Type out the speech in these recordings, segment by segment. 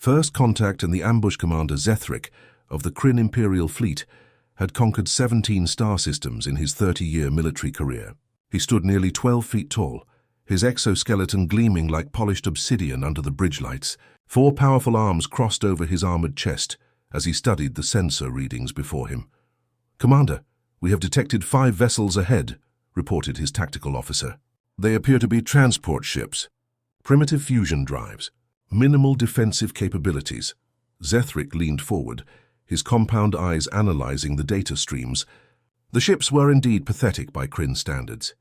First Contact and the ambush commander Zethric of the Kryn Imperial Fleet had conquered 17 star systems in his 30-year military career. He stood nearly 12 feet tall, his exoskeleton gleaming like polished obsidian under the bridge lights. 4 powerful arms crossed over his armored chest as he studied the sensor readings before him. "Commander, we have detected 5 vessels ahead," reported his tactical officer. "They appear to be transport ships. Primitive fusion drives. Minimal defensive capabilities." Zethric leaned forward, his compound eyes analyzing the data streams. The ships were indeed pathetic by Kryn standards.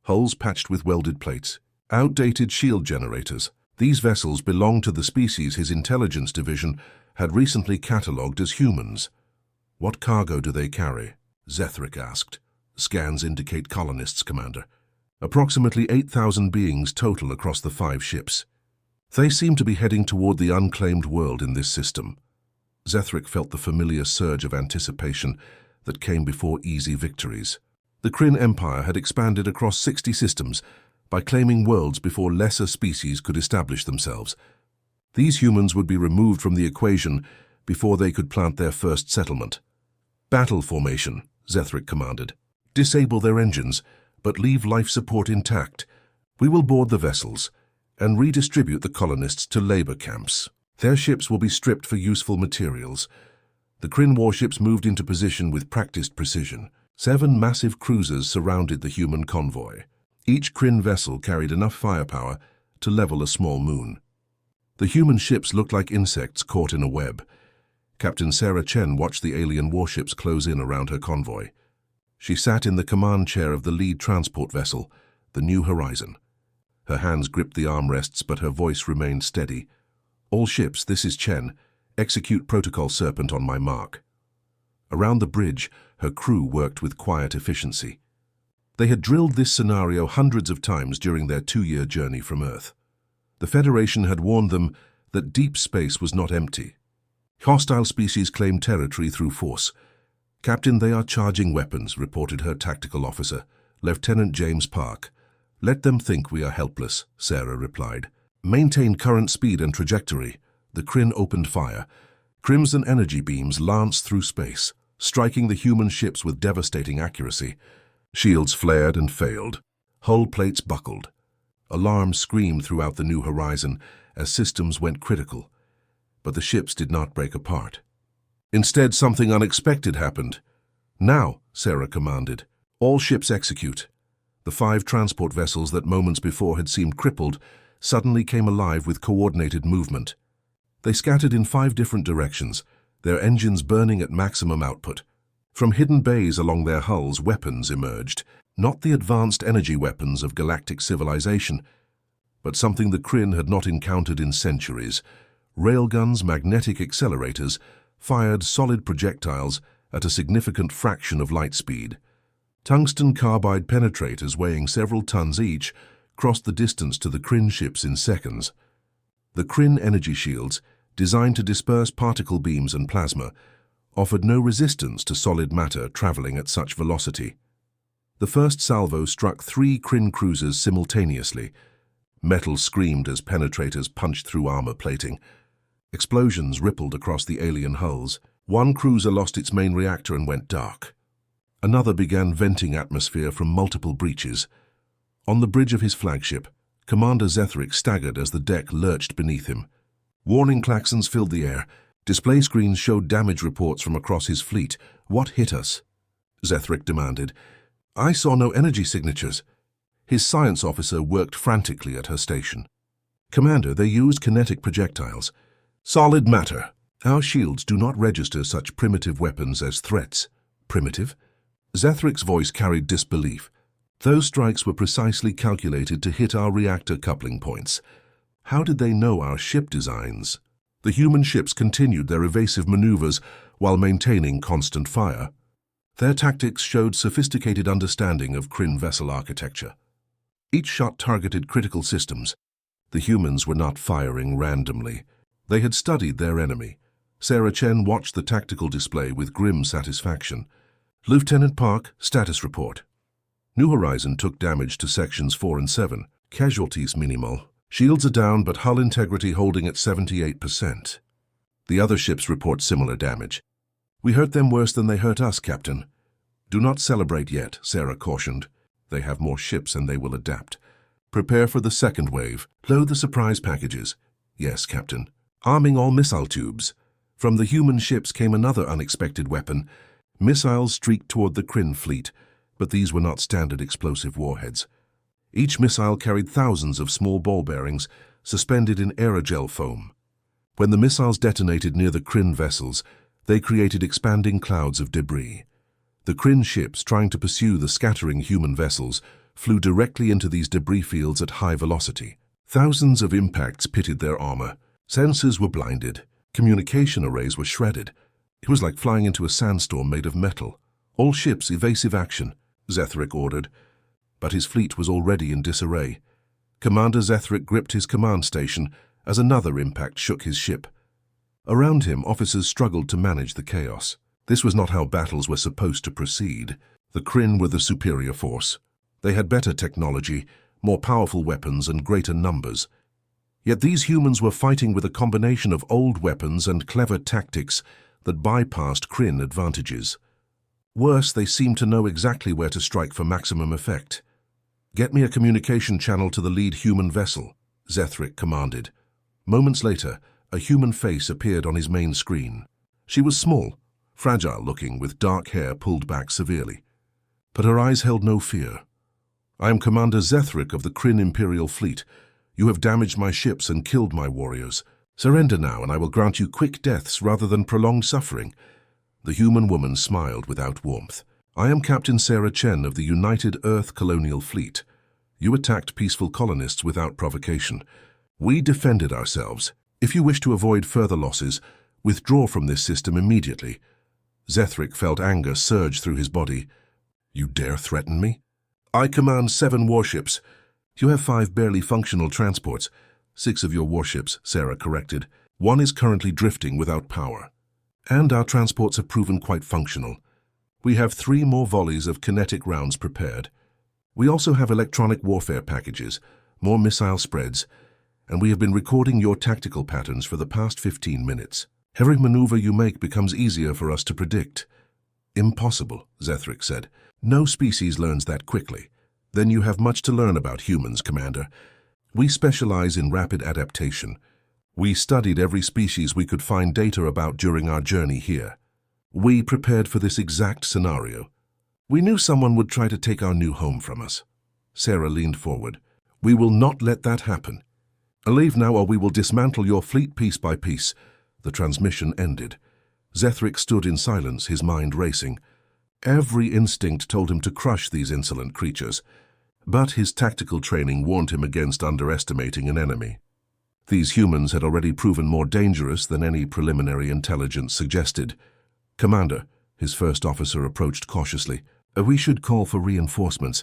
Hulls patched with welded plates, outdated shield generators. These vessels belonged to the species his intelligence division had recently catalogued as humans. "What cargo do they carry?" Zethric asked. "Scans indicate colonists, Commander. Approximately 8,000 beings total across the 5 ships. They seem to be heading toward the unclaimed world in this system." Zethric felt the familiar surge of anticipation that came before easy victories. The Kryn Empire had expanded across 60 systems by claiming worlds before lesser species could establish themselves. These humans would be removed from the equation before they could plant their first settlement. "Battle formation," Zethric commanded. "Disable their engines, but leave life support intact. We will board the vessels and redistribute the colonists to labor camps. Their ships will be stripped for useful materials." The Kryn warships moved into position with practiced precision. 7 massive cruisers surrounded the human convoy. Each Kryn vessel carried enough firepower to level a small moon. The human ships looked like insects caught in a web. Captain Sarah Chen watched the alien warships close in around her convoy. She sat in the command chair of the lead transport vessel, the New Horizon. Her hands gripped the armrests, but her voice remained steady. "All ships, this is Chen. Execute Protocol Serpent on my mark." Around the bridge, her crew worked with quiet efficiency. They had drilled this scenario hundreds of times during their 2-year journey from Earth. The Federation had warned them that deep space was not empty. Hostile species claimed territory through force. "Captain, they are charging weapons," reported her tactical officer, Lieutenant James Park. "Let them think we are helpless," Sarah replied. "Maintain current speed and trajectory." The Kryn opened fire. Crimson energy beams lanced through space, striking the human ships with devastating accuracy. Shields flared and failed. Hull plates buckled. Alarms screamed throughout the New Horizon as systems went critical. But the ships did not break apart. Instead, something unexpected happened. "Now," Sarah commanded, "all ships execute." The 5 transport vessels that moments before had seemed crippled suddenly came alive with coordinated movement. They scattered in 5 different directions, their engines burning at maximum output. From hidden bays along their hulls, weapons emerged, not the advanced energy weapons of galactic civilization, but something the Kryn had not encountered in centuries. Railguns, magnetic accelerators, fired solid projectiles at a significant fraction of light speed. Tungsten carbide penetrators weighing several tons each crossed the distance to the Kryn ships in seconds. The Kryn energy shields, designed to disperse particle beams and plasma, offered no resistance to solid matter traveling at such velocity. The first salvo struck 3 Kryn cruisers simultaneously. Metal screamed as penetrators punched through armor plating. Explosions rippled across the alien hulls. One cruiser lost its main reactor and went dark. Another began venting atmosphere from multiple breaches. On the bridge of his flagship, Commander Zethric staggered as the deck lurched beneath him. Warning klaxons filled the air. Display screens showed damage reports from across his fleet. "What hit us?" Zethric demanded. "I saw no energy signatures." His science officer worked frantically at her station. "Commander, they used kinetic projectiles. Solid matter. Our shields do not register such primitive weapons as threats." "Primitive?" Zethric's voice carried disbelief. "Those strikes were precisely calculated to hit our reactor coupling points. How did they know our ship designs?" The human ships continued their evasive maneuvers while maintaining constant fire. Their tactics showed sophisticated understanding of Kryn vessel architecture. Each shot targeted critical systems. The humans were not firing randomly. They had studied their enemy. Sarah Chen watched the tactical display with grim satisfaction. "Lieutenant Park, status report." New Horizon took damage to sections 4 and 7. Casualties minimal. Shields are down, but hull integrity holding at 78%. The other ships report similar damage. We hurt them worse than they hurt us, Captain. Do not celebrate yet, Sarah cautioned. They have more ships and they will adapt. Prepare for the second wave. Load the surprise packages. Yes, Captain. Arming all missile tubes. From the human ships came another unexpected weapon. Missiles streaked toward the Kryn fleet, but these were not standard explosive warheads. Each missile carried thousands of small ball bearings suspended in aerogel foam. When the missiles detonated near the Kryn vessels, they created expanding clouds of debris. The Kryn ships, trying to pursue the scattering human vessels, flew directly into these debris fields at high velocity. Thousands of impacts pitted their armor. Sensors were blinded. Communication arrays were shredded. It was like flying into a sandstorm made of metal. All ships evasive action, Zethric ordered. But his fleet was already in disarray. Commander Zethric gripped his command station as another impact shook his ship. Around him, officers struggled to manage the chaos. This was not how battles were supposed to proceed. The Kryn were the superior force. They had better technology, more powerful weapons, and greater numbers. Yet these humans were fighting with a combination of old weapons and clever tactics that bypassed Kryn advantages. Worse, they seemed to know exactly where to strike for maximum effect. "Get me a communication channel to the lead human vessel," Zethric commanded. Moments later, a human face appeared on his main screen. She was small, fragile-looking, with dark hair pulled back severely. But her eyes held no fear. "I am Commander Zethric of the Kryn Imperial Fleet. You have damaged my ships and killed my warriors. Surrender now, and I will grant you quick deaths rather than prolonged suffering." The human woman smiled without warmth. "I am Captain Sarah Chen of the United Earth Colonial Fleet. You attacked peaceful colonists without provocation. We defended ourselves. If you wish to avoid further losses, withdraw from this system immediately." Zethric felt anger surge through his body. "You dare threaten me? I command 7 warships. You have 5 barely functional transports. 6 of your warships," Sarah corrected. "1 is currently drifting without power. And our transports have proven quite functional. We have 3 more volleys of kinetic rounds prepared. We also have electronic warfare packages, more missile spreads, and we have been recording your tactical patterns for the past 15 minutes. Every maneuver you make becomes easier for us to predict." "Impossible," Zethric said. "No species learns that quickly. Then you have much to learn about humans, Commander. We specialize in rapid adaptation. We studied every species we could find data about during our journey here. We prepared for this exact scenario. We knew someone would try to take our new home from us." Sarah leaned forward. "We will not let that happen. Leave now, or we will dismantle your fleet piece by piece." The transmission ended. Zethric stood in silence, his mind racing. Every instinct told him to crush these insolent creatures, but his tactical training warned him against underestimating an enemy. These humans had already proven more dangerous than any preliminary intelligence suggested. "Commander," his first officer approached cautiously, "we should call for reinforcements.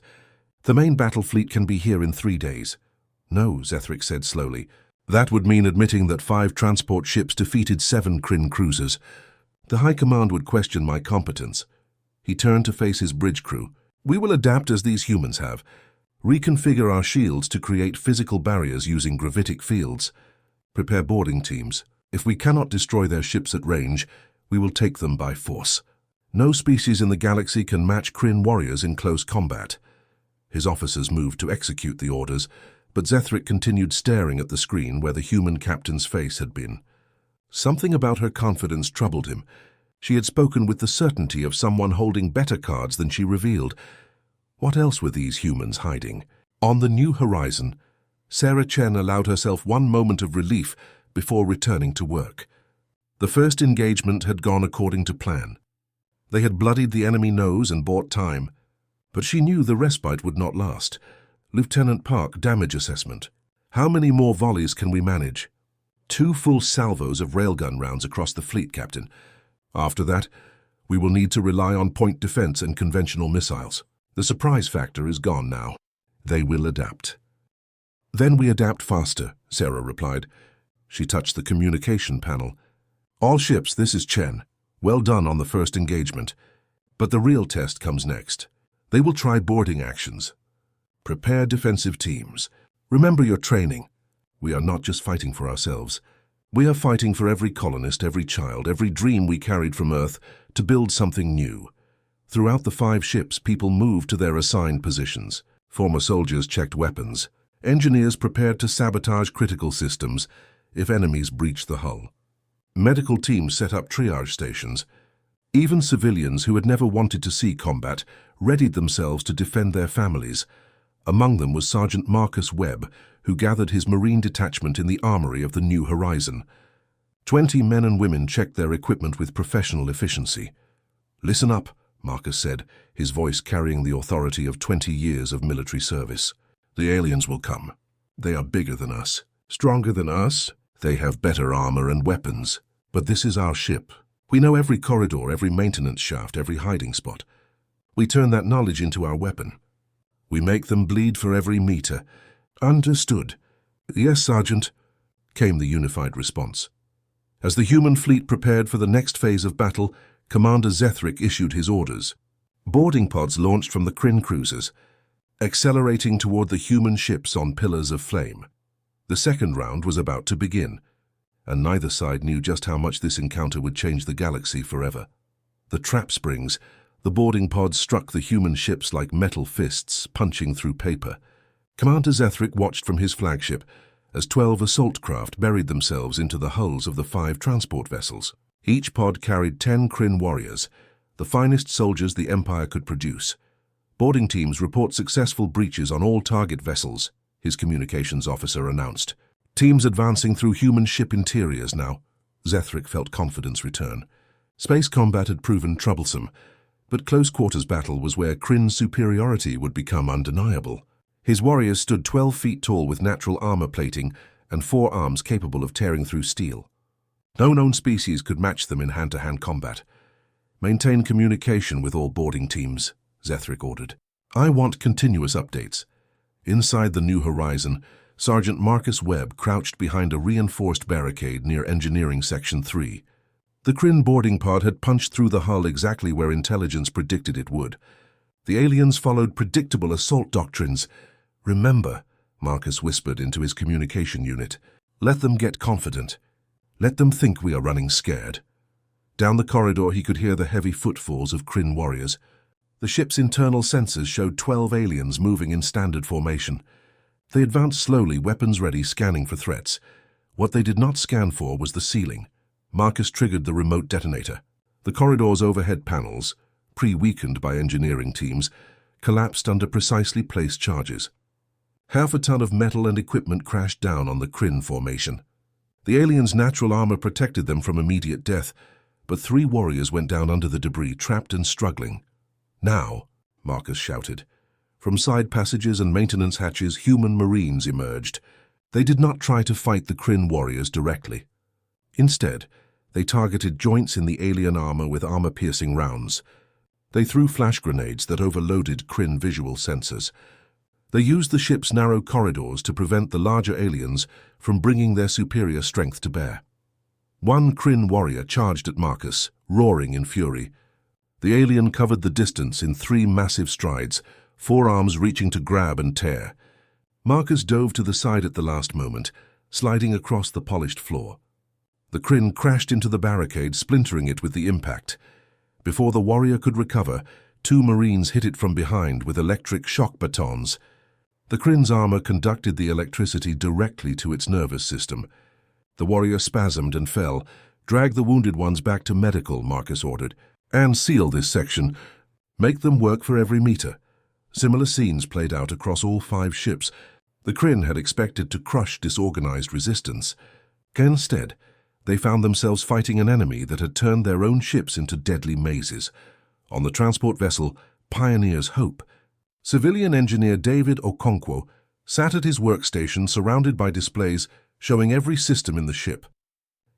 The main battle fleet can be here in 3 days." "No," Zethric said slowly. "That would mean admitting that 5 transport ships defeated 7 Kryn cruisers. The High Command would question my competence." He turned to face his bridge crew. "We will adapt as these humans have. Reconfigure our shields to create physical barriers using gravitic fields. Prepare boarding teams. If we cannot destroy their ships at range, we will take them by force. No species in the galaxy can match Kryn warriors in close combat." His officers moved to execute the orders, but Zethric continued staring at the screen where the human captain's face had been. Something about her confidence troubled him. She had spoken with the certainty of someone holding better cards than she revealed. What else were these humans hiding? On the new horizon, Sarah Chen allowed herself one moment of relief before returning to work. The first engagement had gone according to plan. They had bloodied the enemy nose and bought time, but she knew the respite would not last. "Lieutenant Park, damage assessment. How many more volleys can we manage?" 2 full salvos of railgun rounds across the fleet, Captain. After that, we will need to rely on point defense and conventional missiles. The surprise factor is gone now. They will adapt. "Then we adapt faster," Sarah replied. She touched the communication panel. "All ships, this is Chen. Well done on the first engagement. But the real test comes next. They will try boarding actions. Prepare defensive teams. Remember your training. We are not just fighting for ourselves. We are fighting for every colonist, every child, every dream we carried from Earth to build something new. Throughout the 5 ships, people moved to their assigned positions. Former soldiers checked weapons. Engineers prepared to sabotage critical systems if enemies breached the hull. Medical teams set up triage stations. Even civilians who had never wanted to see combat readied themselves to defend their families. Among them was Sergeant Marcus Webb, who gathered his Marine detachment in the armory of the New Horizon. 20 men and women checked their equipment with professional efficiency. "Listen up," Marcus said, his voice carrying the authority of 20 years of military service. "The aliens will come. They are bigger than us, stronger than us. They have better armor and weapons. But this is our ship. We know every corridor, every maintenance shaft, every hiding spot. We turn that knowledge into our weapon. We make them bleed for every meter." "Understood." "Yes, Sergeant," came the unified response. As the human fleet prepared for the next phase of battle, Commander Zethric issued his orders. Boarding pods launched from the Kryn cruisers, accelerating toward the human ships on pillars of flame. The second round was about to begin, and neither side knew just how much this encounter would change the galaxy forever. The trap springs, the boarding pods struck the human ships like metal fists punching through paper. Commander Zethric watched from his flagship as 12 assault craft buried themselves into the hulls of the 5 transport vessels. Each pod carried 10 Kryn warriors, the finest soldiers the Empire could produce. "Boarding teams report successful breaches on all target vessels," his communications officer announced. "Teams advancing through human ship interiors now." Zethric felt confidence return. Space combat had proven troublesome, but close-quarters battle was where Kryn's superiority would become undeniable. His warriors stood 12 feet tall with natural armor plating and 4 arms capable of tearing through steel. No known species could match them in hand-to-hand combat. "Maintain communication with all boarding teams," Zethric ordered. "I want continuous updates." Inside the New Horizon, Sergeant Marcus Webb crouched behind a reinforced barricade near Engineering Section 3. The Kryn boarding pod had punched through the hull exactly where intelligence predicted it would. The aliens followed predictable assault doctrines. "Remember," Marcus whispered into his communication unit, "let them get confident. Let them think we are running scared." Down the corridor he could hear the heavy footfalls of Kryn warriors. The ship's internal sensors showed 12 aliens moving in standard formation. They advanced slowly, weapons ready, scanning for threats. What they did not scan for was the ceiling. Marcus triggered the remote detonator. The corridor's overhead panels, pre-weakened by engineering teams, collapsed under precisely placed charges. Half a ton of metal and equipment crashed down on the Kryn formation. The aliens' natural armor protected them from immediate death, but 3 warriors went down under the debris, trapped and struggling. "Now," Marcus shouted. From side passages and maintenance hatches, human marines emerged. They did not try to fight the Kryn warriors directly. Instead, they targeted joints in the alien armor with armor-piercing rounds. They threw flash grenades that overloaded Kryn visual sensors. They used the ship's narrow corridors to prevent the larger aliens from bringing their superior strength to bear. One Kryn warrior charged at Marcus, roaring in fury. The alien covered the distance in 3 massive strides, 4 arms reaching to grab and tear. Marcus dove to the side at the last moment, sliding across the polished floor. The Kryn crashed into the barricade, splintering it with the impact. Before the warrior could recover, 2 Marines hit it from behind with electric shock batons. The Kryn's armor conducted the electricity directly to its nervous system. The warrior spasmed and fell. "Drag the wounded ones back to medical," Marcus ordered. "And seal this section. Make them work for every meter." Similar scenes played out across all 5 ships. The Kryn had expected to crush disorganized resistance. Instead, they found themselves fighting an enemy that had turned their own ships into deadly mazes. On the transport vessel, Pioneer's Hope, civilian engineer David Okonkwo sat at his workstation surrounded by displays showing every system in the ship.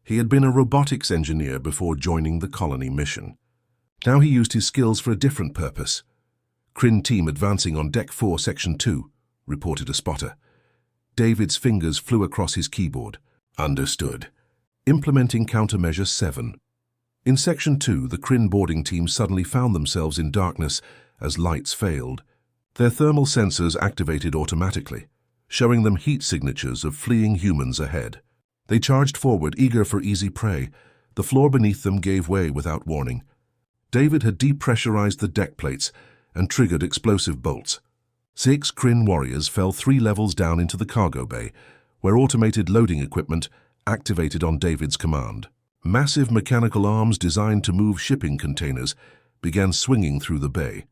He had been a robotics engineer before joining the colony mission. Now he used his skills for a different purpose. "Kryn team advancing on Deck 4, Section 2, reported a spotter. David's fingers flew across his keyboard. "Understood. Implementing countermeasure 7. In Section 2, the Kryn boarding team suddenly found themselves in darkness as lights failed. Their thermal sensors activated automatically, showing them heat signatures of fleeing humans ahead. They charged forward, eager for easy prey. The floor beneath them gave way without warning. David had depressurized the deck plates and triggered explosive bolts. 6 Kryn warriors fell 3 levels down into the cargo bay, where automated loading equipment activated on David's command. Massive mechanical arms designed to move shipping containers began swinging through the bay.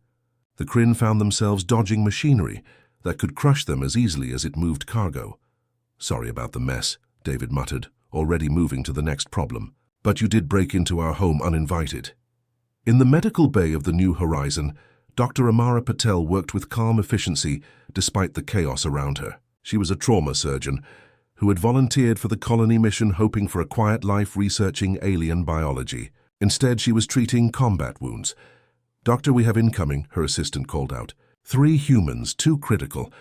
The Kryn found themselves dodging machinery that could crush them as easily as it moved cargo. "Sorry about the mess," David muttered, already moving to the next problem. "But you did break into our home uninvited." In the medical bay of the New Horizon, Dr. Amara Patel worked with calm efficiency despite the chaos around her. She was a trauma surgeon who had volunteered for the colony mission, hoping for a quiet life researching alien biology. Instead, she was treating combat wounds. "Doctor, we have incoming," her assistant called out. 3 humans, 2 critical,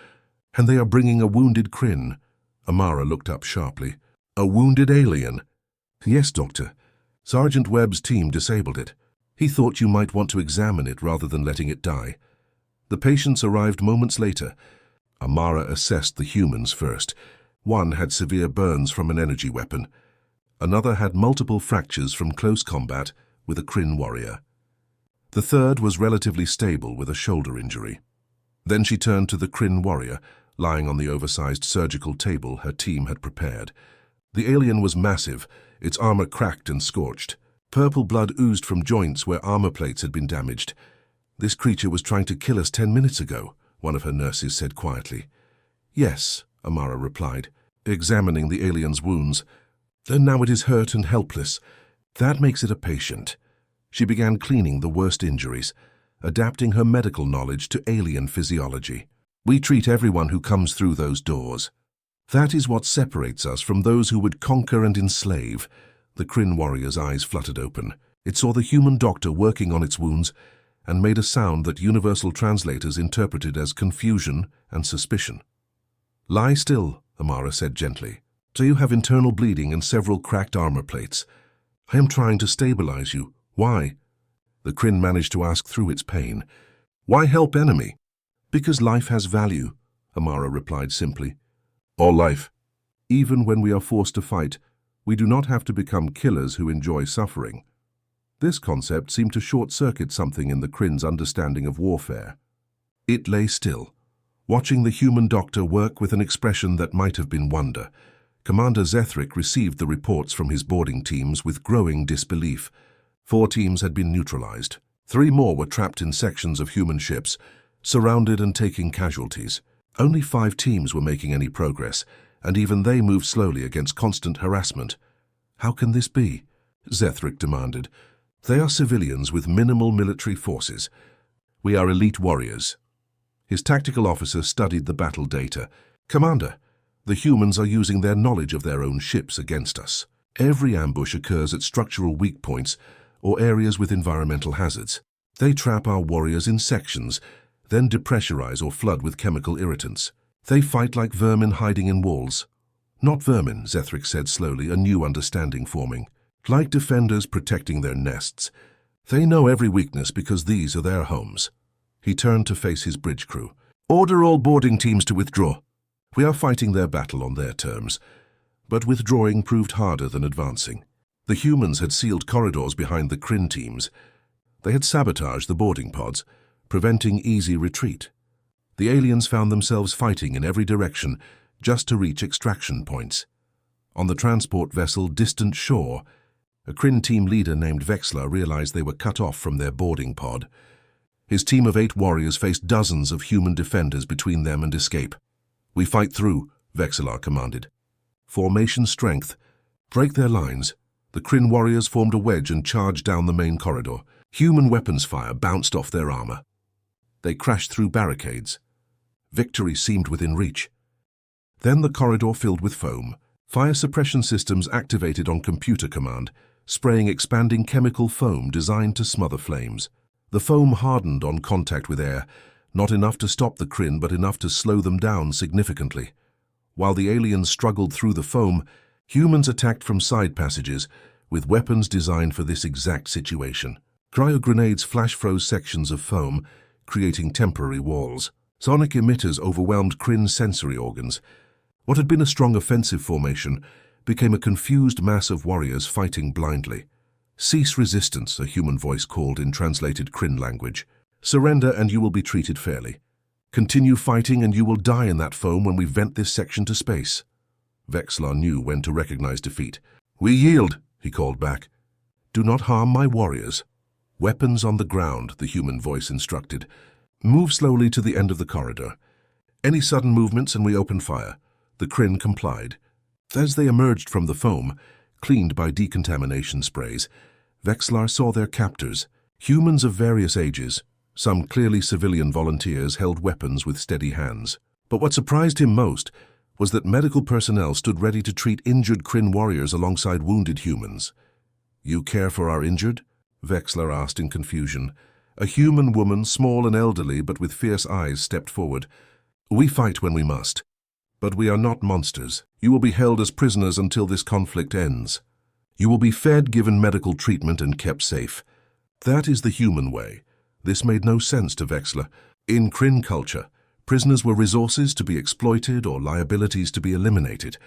and they are bringing a wounded Kryn." Amara looked up sharply. "A wounded alien?" "Yes, Doctor. Sergeant Webb's team disabled it. He thought you might want to examine it rather than letting it die." The patients arrived moments later. Amara assessed the humans first. One had severe burns from an energy weapon. Another had multiple fractures from close combat with a Kryn warrior. The third was relatively stable with a shoulder injury. Then she turned to the Kryn warrior, lying on the oversized surgical table her team had prepared. The alien was massive, its armor cracked and scorched. Purple blood oozed from joints where armor plates had been damaged. "This creature was trying to kill us 10 minutes ago," one of her nurses said quietly. "Yes," Amara replied, examining the alien's wounds. "And now it is hurt and helpless. That makes it a patient." She began cleaning the worst injuries, adapting her medical knowledge to alien physiology. "We treat everyone who comes through those doors. That is what separates us from those who would conquer and enslave." The Kryn warrior's eyes fluttered open. It saw the human doctor working on its wounds and made a sound that universal translators interpreted as confusion and suspicion. "Lie still," Amara said gently. "So you have internal bleeding and several cracked armor plates. I am trying to stabilize you. Why?" The Kryn managed to ask through its pain. "Why help enemy?" "Because life has value," Amara replied simply. "All life. Even when we are forced to fight, we do not have to become killers who enjoy suffering." This concept seemed to short-circuit something in the Kryn's understanding of warfare. It lay still, watching the human doctor work with an expression that might have been wonder. Commander Zethric received the reports from his boarding teams with growing disbelief. 4 teams had been neutralized. 3 more were trapped in sections of human ships, surrounded and taking casualties. Only 5 teams were making any progress, and even they moved slowly against constant harassment. "How can this be?" Zethric demanded. "They are civilians with minimal military forces. We are elite warriors." His tactical officer studied the battle data. "Commander, the humans are using their knowledge of their own ships against us. Every ambush occurs at structural weak points or areas with environmental hazards. They trap our warriors in sections, then depressurize or flood with chemical irritants. They fight like vermin hiding in walls." "Not vermin," Zethric said slowly, a new understanding forming. "Like defenders protecting their nests. They know every weakness because these are their homes." He turned to face his bridge crew. "Order all boarding teams to withdraw. We are fighting their battle on their terms." But withdrawing proved harder than advancing. The humans had sealed corridors behind the Kryn teams. They had sabotaged the boarding pods, preventing easy retreat. The aliens found themselves fighting in every direction just to reach extraction points. On the transport vessel Distant Shore, a Kryn team leader named Vexler realized they were cut off from their boarding pod. His team of 8 warriors faced dozens of human defenders between them and escape. "We fight through," Vexler commanded. "Formation strength. Break their lines." The Kryn warriors formed a wedge and charged down the main corridor. Human weapons fire bounced off their armor. They crashed through barricades. Victory seemed within reach. Then the corridor filled with foam. Fire suppression systems activated on computer command, spraying expanding chemical foam designed to smother flames. The foam hardened on contact with air, not enough to stop the Kryn, but enough to slow them down significantly. While the aliens struggled through the foam, humans attacked from side passages with weapons designed for this exact situation. Cryogrenades flash-froze sections of foam, creating temporary walls. Sonic emitters overwhelmed Kryn's sensory organs. What had been a strong offensive formation became a confused mass of warriors fighting blindly. "Cease resistance," a human voice called in translated Kryn language. "Surrender and you will be treated fairly. Continue fighting and you will die in that foam when we vent this section to space." Vexlar knew when to recognize defeat. "We yield," he called back. "Do not harm my warriors." "Weapons on the ground," the human voice instructed. "Move slowly to the end of the corridor. Any sudden movements and we open fire." The Kryn complied. As they emerged from the foam, cleaned by decontamination sprays, Vexlar saw their captors, humans of various ages. Some clearly civilian volunteers held weapons with steady hands. But what surprised him most was that medical personnel stood ready to treat injured Kryn warriors alongside wounded humans. "You care for our injured?" Vexlar asked in confusion. A human woman, small and elderly but with fierce eyes, stepped forward. "We fight when we must. But we are not monsters. You will be held as prisoners until this conflict ends. You will be fed, given medical treatment, and kept safe. That is the human way." This made no sense to Vexlar. In Kryn culture, prisoners were resources to be exploited or liabilities to be eliminated.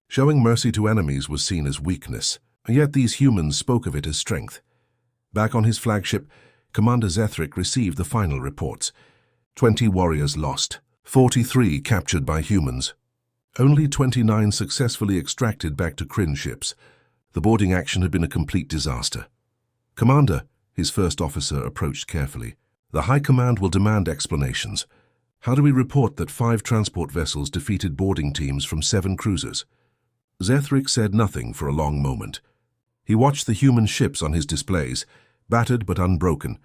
Showing mercy to enemies was seen as weakness, yet these humans spoke of it as strength. Back on his flagship, Commander Zethric received the final reports. 20 warriors lost, 43 captured by humans. Only 29 successfully extracted back to Kryn ships. The boarding action had been a complete disaster. "Commander," his first officer approached carefully, "the High Command will demand explanations. How do we report that 5 transport vessels defeated boarding teams from 7 cruisers?" Zethric said nothing for a long moment. He watched the human ships on his displays, battered but unbroken,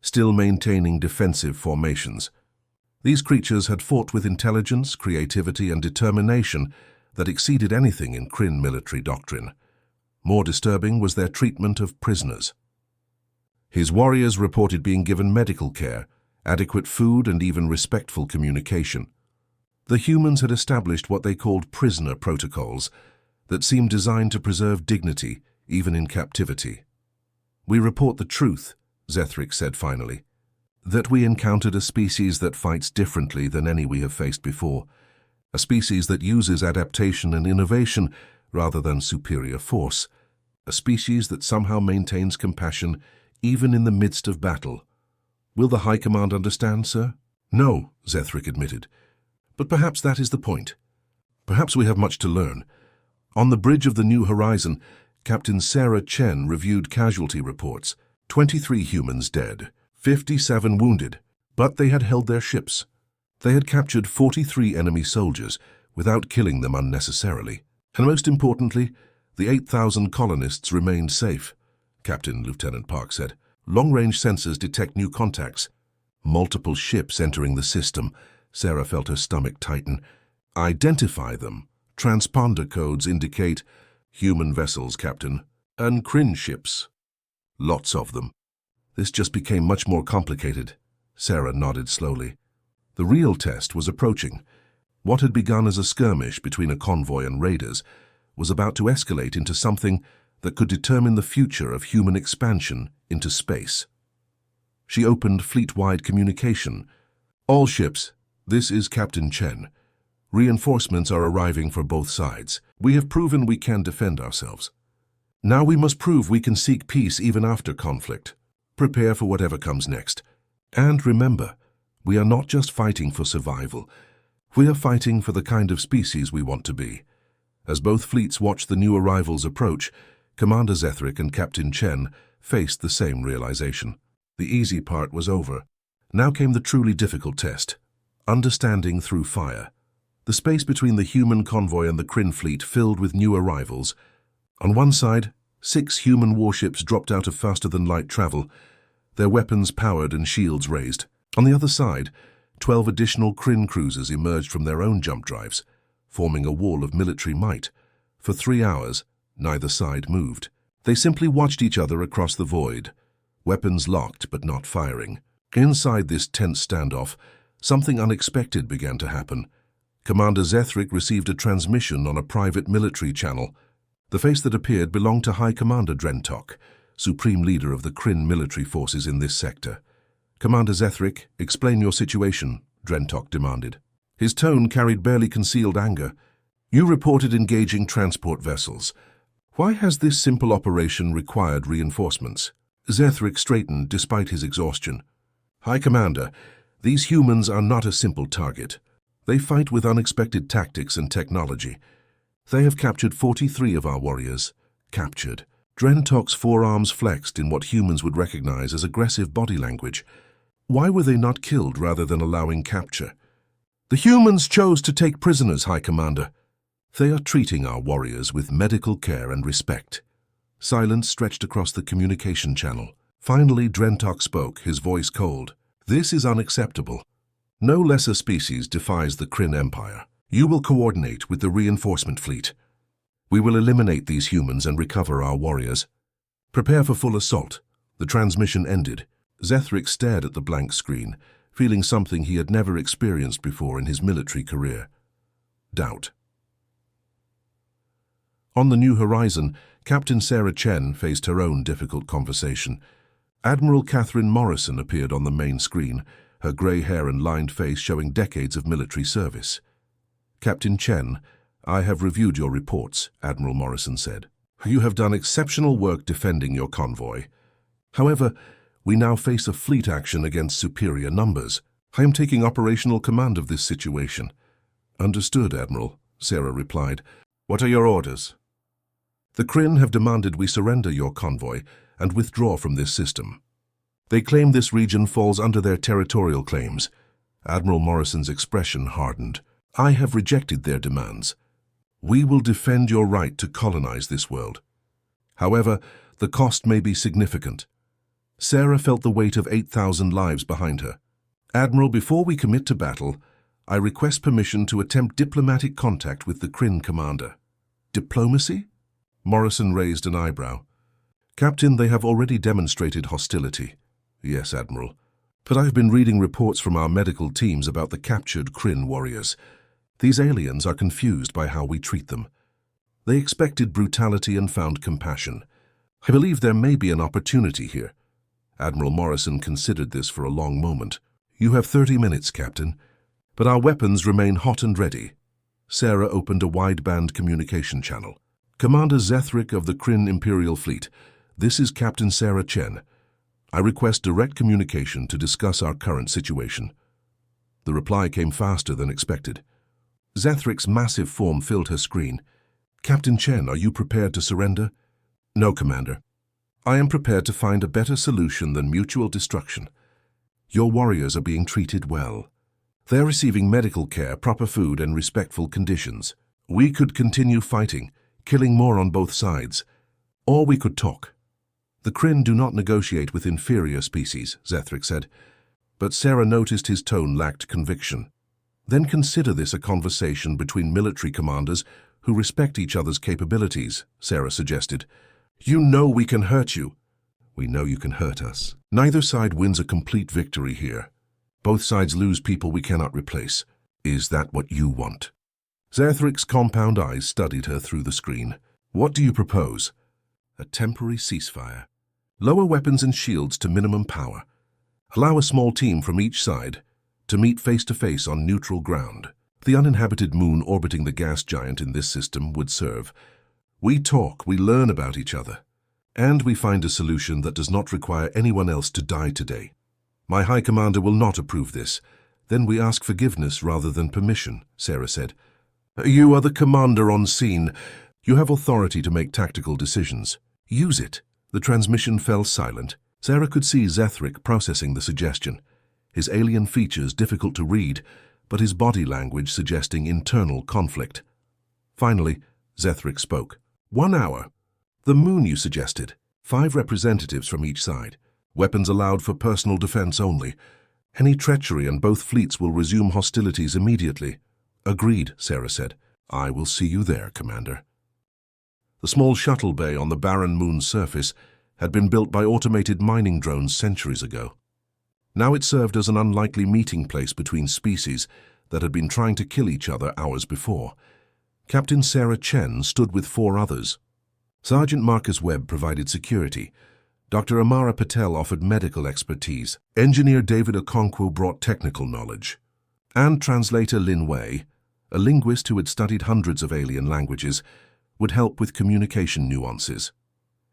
still maintaining defensive formations. These creatures had fought with intelligence, creativity, and determination that exceeded anything in Kryn military doctrine. More disturbing was their treatment of prisoners. His warriors reported being given medical care, adequate food, and even respectful communication. The humans had established what they called prisoner protocols that seemed designed to preserve dignity, even in captivity. "We report the truth," Zethric said finally, "that we encountered a species that fights differently than any we have faced before, a species that uses adaptation and innovation rather than superior force, a species that somehow maintains compassion even in the midst of battle. Will the High Command understand, sir?" "No," Zethric admitted. "But perhaps that is the point. Perhaps we have much to learn." On the bridge of the New Horizon, Captain Sarah Chen reviewed casualty reports. 23 humans dead, 57 wounded, but they had held their ships. They had captured 43 enemy soldiers without killing them unnecessarily. And most importantly, the 8,000 colonists remained safe, Captain Lieutenant Park said. "Long-range sensors detect new contacts. Multiple ships entering the system." Sarah felt her stomach tighten. "Identify them. Transponder codes indicate human vessels, Captain. And Kryn ships. Lots of them." This just became much more complicated. Sarah nodded slowly. The real test was approaching. What had begun as a skirmish between a convoy and raiders was about to escalate into something that could determine the future of human expansion into space. She opened fleet-wide communication. "All ships, this is Captain Chen. Reinforcements are arriving for both sides. We have proven we can defend ourselves. Now we must prove we can seek peace even after conflict. Prepare for whatever comes next. And remember, we are not just fighting for survival. We are fighting for the kind of species we want to be." As both fleets watched the new arrivals approach, Commander Zethric and Captain Chen faced the same realization. The easy part was over. Now came the truly difficult test: understanding through fire. The space between the human convoy and the Kryn fleet filled with new arrivals. On one side, 6 human warships dropped out of faster-than-light travel, their weapons powered and shields raised. On the other side, 12 additional Kryn cruisers emerged from their own jump drives, forming a wall of military might. For 3 hours, neither side moved. They simply watched each other across the void, weapons locked but not firing. Inside this tense standoff, something unexpected began to happen. Commander Zethric received a transmission on a private military channel. The face that appeared belonged to High Commander Drentok, supreme leader of the Kryn military forces in this sector. "Commander Zethric, explain your situation," Drentok demanded. His tone carried barely concealed anger. You reported engaging transport vessels. Why has this simple operation required reinforcements? Zethric straightened despite his exhaustion. High Commander, these humans are not a simple target. They fight with unexpected tactics and technology. They have captured 43 of our warriors. Captured. Drentok's forearms flexed in what humans would recognize as aggressive body language. Why were they not killed rather than allowing capture? The humans chose to take prisoners, High Commander. They are treating our warriors with medical care and respect. Silence stretched across the communication channel. Finally, Drentok spoke, his voice cold. This is unacceptable. No lesser species defies the Kryn Empire. You will coordinate with the reinforcement fleet. We will eliminate these humans and recover our warriors. Prepare for full assault. The transmission ended. Zethric stared at the blank screen, feeling something he had never experienced before in his military career. Doubt. On the new horizon, Captain Sarah Chen faced her own difficult conversation. Admiral Catherine Morrison appeared on the main screen, her grey hair and lined face showing decades of military service. Captain Chen, I have reviewed your reports, Admiral Morrison said. You have done exceptional work defending your convoy. However, we now face a fleet action against superior numbers. I am taking operational command of this situation. Understood, Admiral, Sarah replied. What are your orders? The Kryn have demanded we surrender your convoy and withdraw from this system. They claim this region falls under their territorial claims. Admiral Morrison's expression hardened. I have rejected their demands. We will defend your right to colonize this world. However, the cost may be significant. Sarah felt the weight of 8,000 lives behind her. Admiral, before we commit to battle, I request permission to attempt diplomatic contact with the Kryn commander. Diplomacy? Morrison raised an eyebrow. Captain, they have already demonstrated hostility. Yes, Admiral. But I've been reading reports from our medical teams about the captured Kryn warriors. These aliens are confused by how we treat them. They expected brutality and found compassion. I believe there may be an opportunity here. Admiral Morrison considered this for a long moment. You have 30 minutes, Captain. But our weapons remain hot and ready. Sarah opened a wideband communication channel. Commander Zethric of the Kryn Imperial Fleet, this is Captain Sarah Chen. I request direct communication to discuss our current situation. The reply came faster than expected.Zethric's massive form filled her screen. Captain Chen, are you prepared to surrender? No, Commander. I am prepared to find a better solution than mutual destruction. Your warriors are being treated well. They are receiving medical care, proper food, and respectful conditions. We could continue fighting, killing more on both sides. Or we could talk. The Kryn do not negotiate with inferior species, Zethric said. But Sarah noticed his tone lacked conviction. Then consider this a conversation between military commanders who respect each other's capabilities, Sarah suggested. You know we can hurt you. We know you can hurt us. Neither side wins a complete victory here. Both sides lose people we cannot replace. Is that what you want? Zethric's compound eyes studied her through the screen. What do you propose? A temporary ceasefire. Lower weapons and shields to minimum power. Allow a small team from each side to meet face-to-face on neutral ground. The uninhabited moon orbiting the gas giant in this system would serve. We talk, we learn about each other, and we find a solution that does not require anyone else to die today. My High Commander will not approve this. Then we ask forgiveness rather than permission, Sarah said. You are the commander on scene. You have authority to make tactical decisions. Use it. The transmission fell silent. Sarah could see Zethric processing the suggestion. His alien features difficult to read, but his body language suggesting internal conflict. Finally, Zethric spoke. 1 hour. The moon you suggested. 5 representatives from each side. Weapons allowed for personal defense only. Any treachery and both fleets will resume hostilities immediately. Agreed, Sarah said. I will see you there, Commander. The small shuttle bay on the barren moon's surface had been built by automated mining drones centuries ago. Now it served as an unlikely meeting place between species that had been trying to kill each other hours before. Captain Sarah Chen stood with 4 others. Sergeant Marcus Webb provided security. Dr. Amara Patel offered medical expertise. Engineer David Okonkwo brought technical knowledge. And translator Lin Wei, A linguist who had studied hundreds of alien languages would help with communication nuances.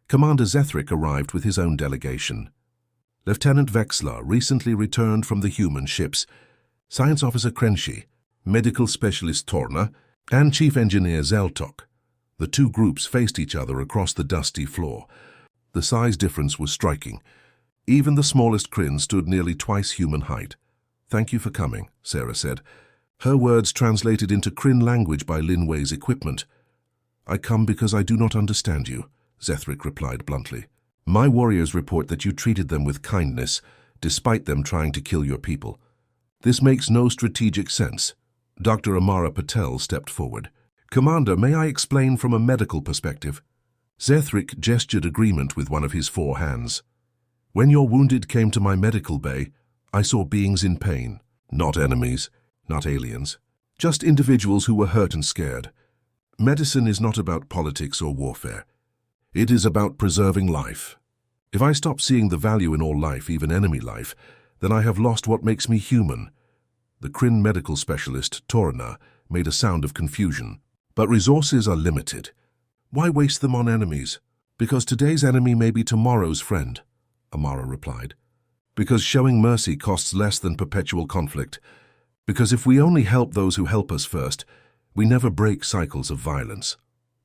Commander Zethric arrived with his own delegation. Lieutenant Vexlar recently returned from the human ships, Science Officer Krenshi, Medical Specialist Torna, and Chief Engineer Zeltok. The two groups faced each other across the dusty floor. The size difference was striking. Even the smallest Kryn stood nearly twice human height. "Thank you for coming," Sarah said. Her words translated into Kryn language by Lin Wei's equipment. "I come because I do not understand you," Zethric replied bluntly. "My warriors report that you treated them with kindness, despite them trying to kill your people. This makes no strategic sense." Dr. Amara Patel stepped forward. "Commander, may I explain from a medical perspective?" Zethric gestured agreement with one of his 4 hands. "When your wounded came to my medical bay, I saw beings in pain, not enemies, not aliens, just individuals who were hurt and scared. Medicine is not about politics or warfare. It is about preserving life. If I stop seeing the value in all life, even enemy life, then I have lost what makes me human." The Kryn medical specialist, Torna, made a sound of confusion. "But resources are limited. Why waste them on enemies?" "Because today's enemy may be tomorrow's friend," Amara replied. "Because showing mercy costs less than perpetual conflict. Because if we only help those who help us first, we never break cycles of violence."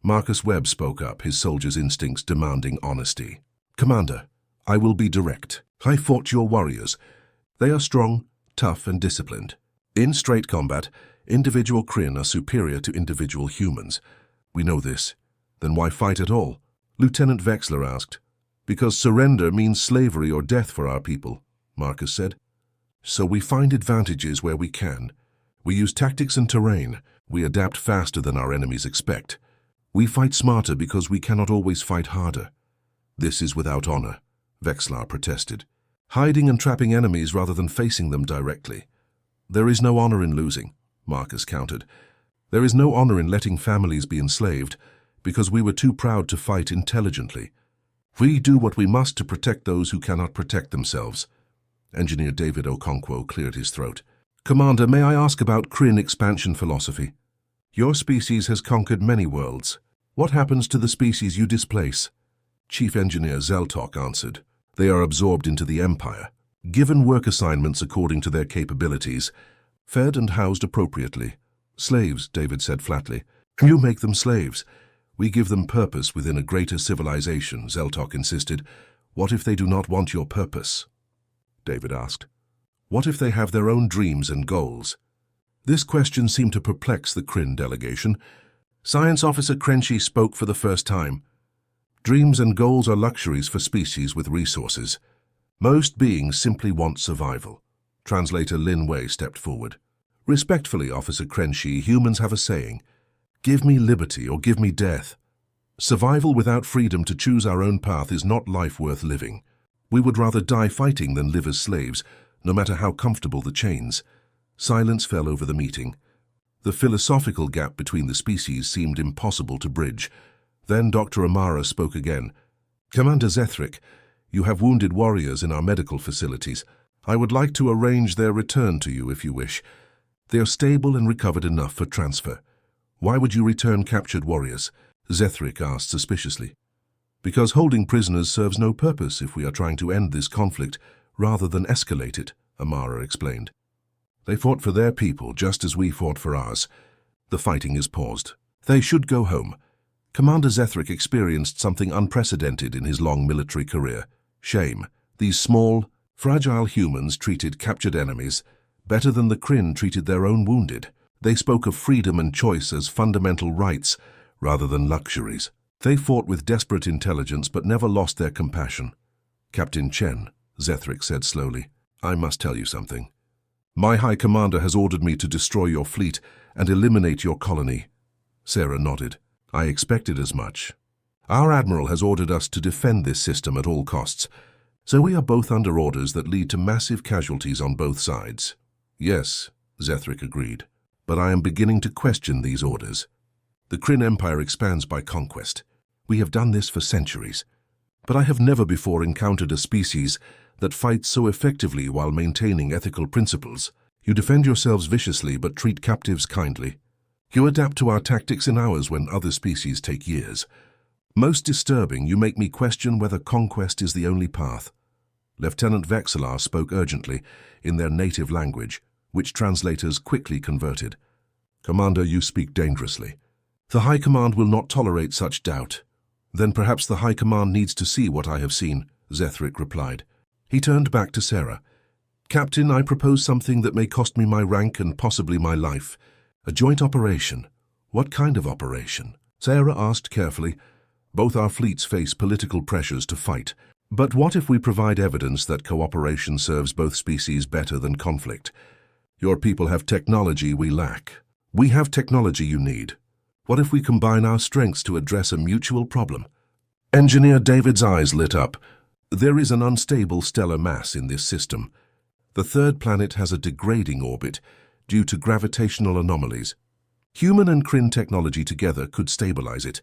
Marcus Webb spoke up, his soldier's instincts demanding honesty. "Commander, I will be direct. I fought your warriors. They are strong, tough, and disciplined. In straight combat, individual Kryn are superior to individual humans. We know this. Then why fight at all?" Lieutenant Vexlar asked. "Because surrender means slavery or death for our people," Marcus said. "So we find advantages where we can. We use tactics and terrain. We adapt faster than our enemies expect. We fight smarter because we cannot always fight harder." "This is without honor," Vexlar protested. "Hiding and trapping enemies rather than facing them directly." "There is no honor in losing," Marcus countered. "There is no honor in letting families be enslaved because we were too proud to fight intelligently. We do what we must to protect those who cannot protect themselves." Engineer David Okonkwo cleared his throat. "Commander, may I ask about Kryn expansion philosophy? Your species has conquered many worlds. What happens to the species you displace?" Chief Engineer Zeltok answered. "They are absorbed into the Empire, given work assignments according to their capabilities, fed and housed appropriately. Slaves," David said flatly. "You make them slaves. We give them purpose within a greater civilization," Zeltok insisted. "What if they do not want your purpose?" David asked. "What if they have their own dreams and goals?" This question seemed to perplex the Kryn delegation. Science Officer Krenshi spoke for the first time. "Dreams and goals are luxuries for species with resources. Most beings simply want survival." Translator Lin Wei stepped forward. "Respectfully, Officer Krenshi, humans have a saying, 'Give me liberty or give me death.' Survival without freedom to choose our own path is not life worth living. We would rather die fighting than live as slaves, no matter how comfortable the chains." Silence fell over the meeting. The philosophical gap between the species seemed impossible to bridge. Then Dr. Amara spoke again. "Commander Zethric, you have wounded warriors in our medical facilities. I would like to arrange their return to you if you wish. They are stable and recovered enough for transfer." "Why would you return captured warriors?" Zethric asked suspiciously. "Because holding prisoners serves no purpose if we are trying to end this conflict rather than escalate it," Amara explained. "They fought for their people just as we fought for ours. The fighting is paused. They should go home." Commander Zethric experienced something unprecedented in his long military career. Shame. These small, fragile humans treated captured enemies better than the Kryn treated their own wounded. They spoke of freedom and choice as fundamental rights rather than luxuries. They fought with desperate intelligence but never lost their compassion. "Captain Chen," Zethric said slowly, "I must tell you something. My High Commander has ordered me to destroy your fleet and eliminate your colony." Sarah nodded. "I expected as much. Our Admiral has ordered us to defend this system at all costs, so we are both under orders that lead to massive casualties on both sides." "Yes," Zethric agreed, "but I am beginning to question these orders. The Kryn Empire expands by conquest. We have done this for centuries. But I have never before encountered a species that fights so effectively while maintaining ethical principles. You defend yourselves viciously but treat captives kindly. You adapt to our tactics in hours when other species take years. Most disturbing, you make me question whether conquest is the only path. Lieutenant Vexelar spoke urgently in their native language, which translators quickly converted. Commander, you speak dangerously. The High Command will not tolerate such doubt. Then perhaps the High Command needs to see what I have seen, Zethric replied. He turned back to Sarah. Captain, I propose something that may cost me my rank and possibly my life. A joint operation. What kind of operation? Sarah asked carefully. Both our fleets face political pressures to fight. But what if we provide evidence that cooperation serves both species better than conflict? Your people have technology we lack. We have technology you need. What if we combine our strengths to address a mutual problem? Engineer David's eyes lit up. There is an unstable stellar mass in this system. The third planet has a degrading orbit due to gravitational anomalies. Human and Kryn technology together could stabilize it,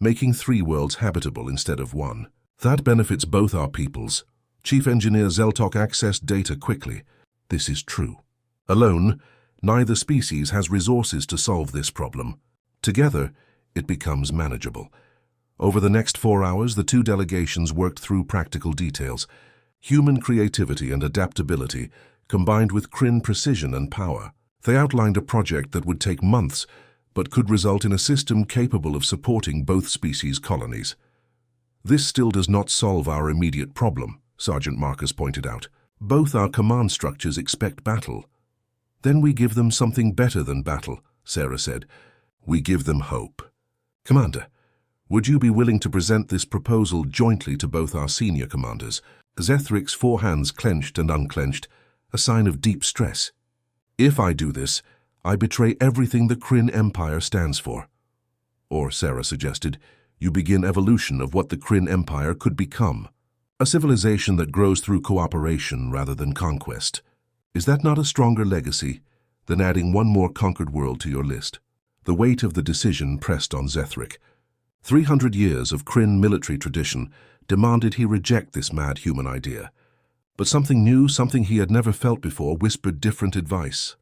making 3 worlds habitable instead of 1. That benefits both our peoples. Chief Engineer Zeltok accessed data quickly. This is true. Alone, neither species has resources to solve this problem. Together, it becomes manageable. Over the next 4 hours, the 2 delegations worked through practical details. Human creativity and adaptability combined with Kryn precision and power. They outlined a project that would take months, but could result in a system capable of supporting both species' colonies. This still does not solve our immediate problem, Sergeant Marcus pointed out. Both our command structures expect battle. Then we give them something better than battle, Sarah said. We give them hope. Commander, would you be willing to present this proposal jointly to both our senior commanders?Zethric's 4 hands clenched and unclenched, a sign of deep stress. If I do this, I betray everything the Kryn Empire stands for. Or, Sarah suggested, you begin evolution of what the Kryn Empire could become. A civilization that grows through cooperation rather than conquest. Is that not a stronger legacy than adding 1 more conquered world to your list? The weight of the decision pressed on Zethric. 300 years of Kryn military tradition demanded he reject this mad human idea. But something new, something he had never felt before, whispered different advice.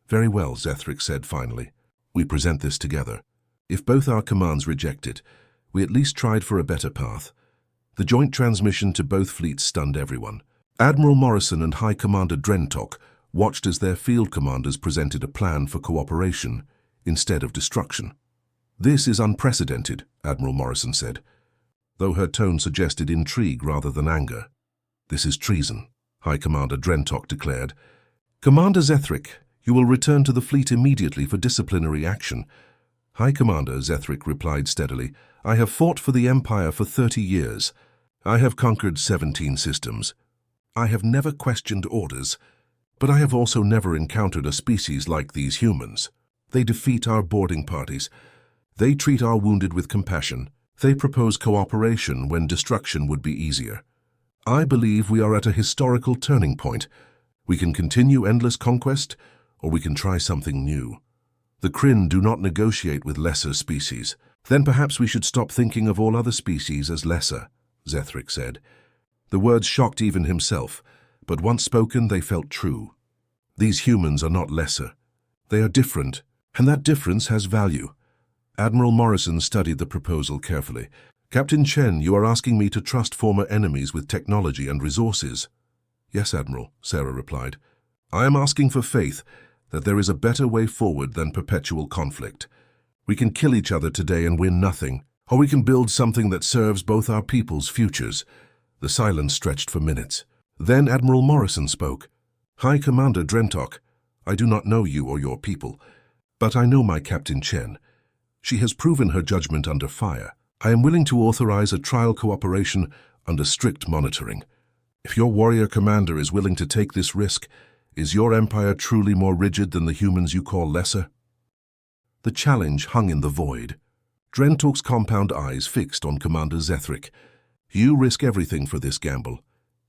Very well, Zethric said finally. We present this together. If both our commands reject it, we at least tried for a better path. The joint transmission to both fleets stunned everyone. Admiral Morrison and High Commander Drentok watched as their field commanders presented a plan for cooperation instead of destruction. This is unprecedented, Admiral Morrison said, though her tone suggested intrigue rather than anger. This is treason, High Commander Drentok declared. Commander Zethric, you will return to the fleet immediately for disciplinary action. High Commander, Zethric replied steadily, I have fought for the Empire for 30 years. I have conquered 17 systems. I have never questioned orders, but I have also never encountered a species like these humans. They defeat our boarding parties. They treat our wounded with compassion. They propose cooperation when destruction would be easier. I believe we are at a historical turning point. We can continue endless conquest, or we can try something new. The Kryn do not negotiate with lesser species. Then perhaps we should stop thinking of all other species as lesser, Zethric said. The words shocked even himself, but once spoken they felt true. These humans are not lesser. They are different, and that difference has value. Admiral Morrison studied the proposal carefully. Captain Chen, you are asking me to trust former enemies with technology and resources. Yes, Admiral, Sarah replied. I am asking for faith that there is a better way forward than perpetual conflict. We can kill each other today and win nothing, or we can build something that serves both our people's futures. The silence stretched for minutes. Then Admiral Morrison spoke. High Commander Drentok, I do not know you or your people, but I know my Captain Chen. She has proven her judgment under fire. I am willing to authorize a trial cooperation under strict monitoring. If your warrior commander is willing to take this risk, is your empire truly more rigid than the humans you call lesser? The challenge hung in the void. Drentok's compound eyes fixed on Commander Zethric. You risk everything for this gamble.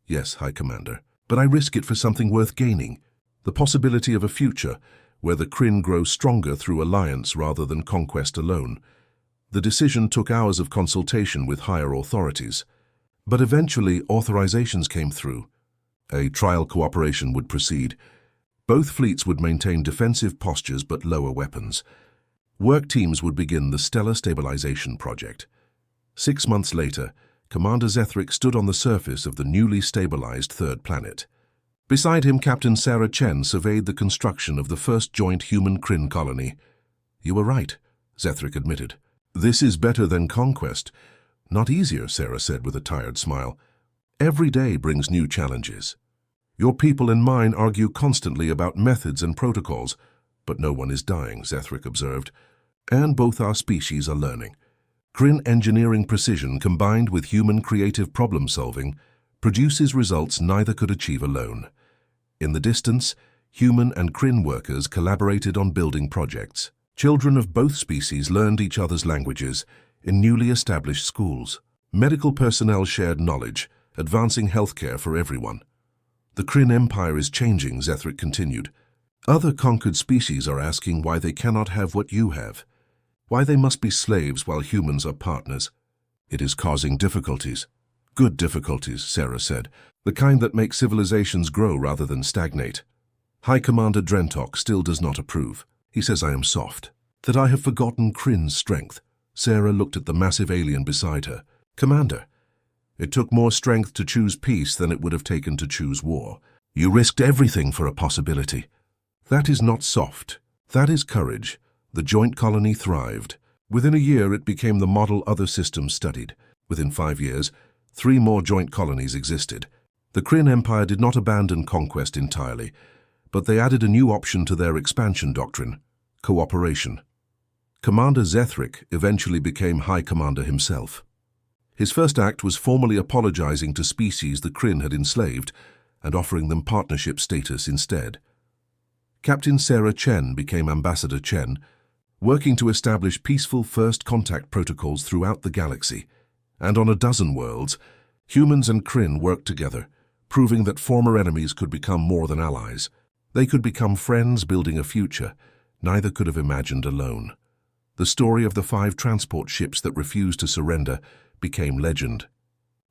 Yes, High Commander, but I risk it for something worth gaining. The possibility of a future where the Kryn grow stronger through alliance rather than conquest alone. The decision took hours of consultation with higher authorities. But eventually, authorizations came through. A trial cooperation would proceed. Both fleets would maintain defensive postures but lower weapons. Work teams would begin the stellar stabilization project. 6 months later, Commander Zethric stood on the surface of the newly stabilized third planet. Beside him, Captain Sarah Chen surveyed the construction of the first joint human Kryn colony. "You were right," Zethric admitted. "This is better than conquest." "Not easier," Sarah said with a tired smile. "Every day brings new challenges. Your people and mine argue constantly about methods and protocols, but no one is dying," Zethric observed. "And both our species are learning." Kryn engineering precision combined with human creative problem-solving produces results neither could achieve alone. In the distance, human and Kryn workers collaborated on building projects. Children of both species learned each other's languages in newly established schools. Medical personnel shared knowledge, advancing healthcare for everyone. "The Kryn Empire is changing," Zethric continued. "Other conquered species are asking why they cannot have what you have, why they must be slaves while humans are partners. It is causing difficulties." "Good difficulties," Sarah said, "the kind that make civilizations grow rather than stagnate." High Commander Drentok still does not approve. He says I am soft, that I have forgotten Kryn's strength. Sarah looked at the massive alien beside her. "Commander, it took more strength to choose peace than it would have taken to choose war. You risked everything for a possibility. That is not soft. That is courage." The joint colony thrived. Within a year, it became the model other systems studied. Within 5 years, 3 more joint colonies existed. The Kryn Empire did not abandon conquest entirely, but they added a new option to their expansion doctrine: cooperation. Commander Zethric eventually became High Commander himself. His first act was formally apologizing to species the Kryn had enslaved and offering them partnership status instead. Captain Sarah Chen became Ambassador Chen, working to establish peaceful first contact protocols throughout the galaxy. And on a dozen worlds, humans and Kryn worked together, proving that former enemies could become more than allies. They could become friends, building a future neither could have imagined alone. The story of the 5 transport ships that refused to surrender became legend.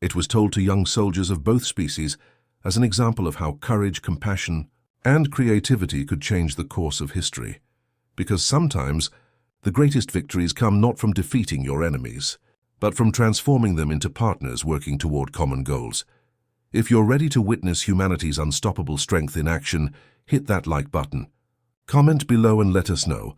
It was told to young soldiers of both species as an example of how courage, compassion, and creativity could change the course of history. Because sometimes the greatest victories come not from defeating your enemies, but from transforming them into partners working toward common goals. If you're ready to witness humanity's unstoppable strength in action, hit that like button. Comment below and let us know,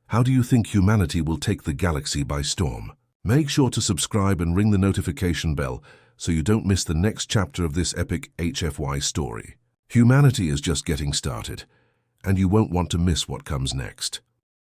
how do you think humanity will take the galaxy by storm? Make sure to subscribe and ring the notification bell so you don't miss the next chapter of this epic HFY story. Humanity is just getting started, and you won't want to miss what comes next.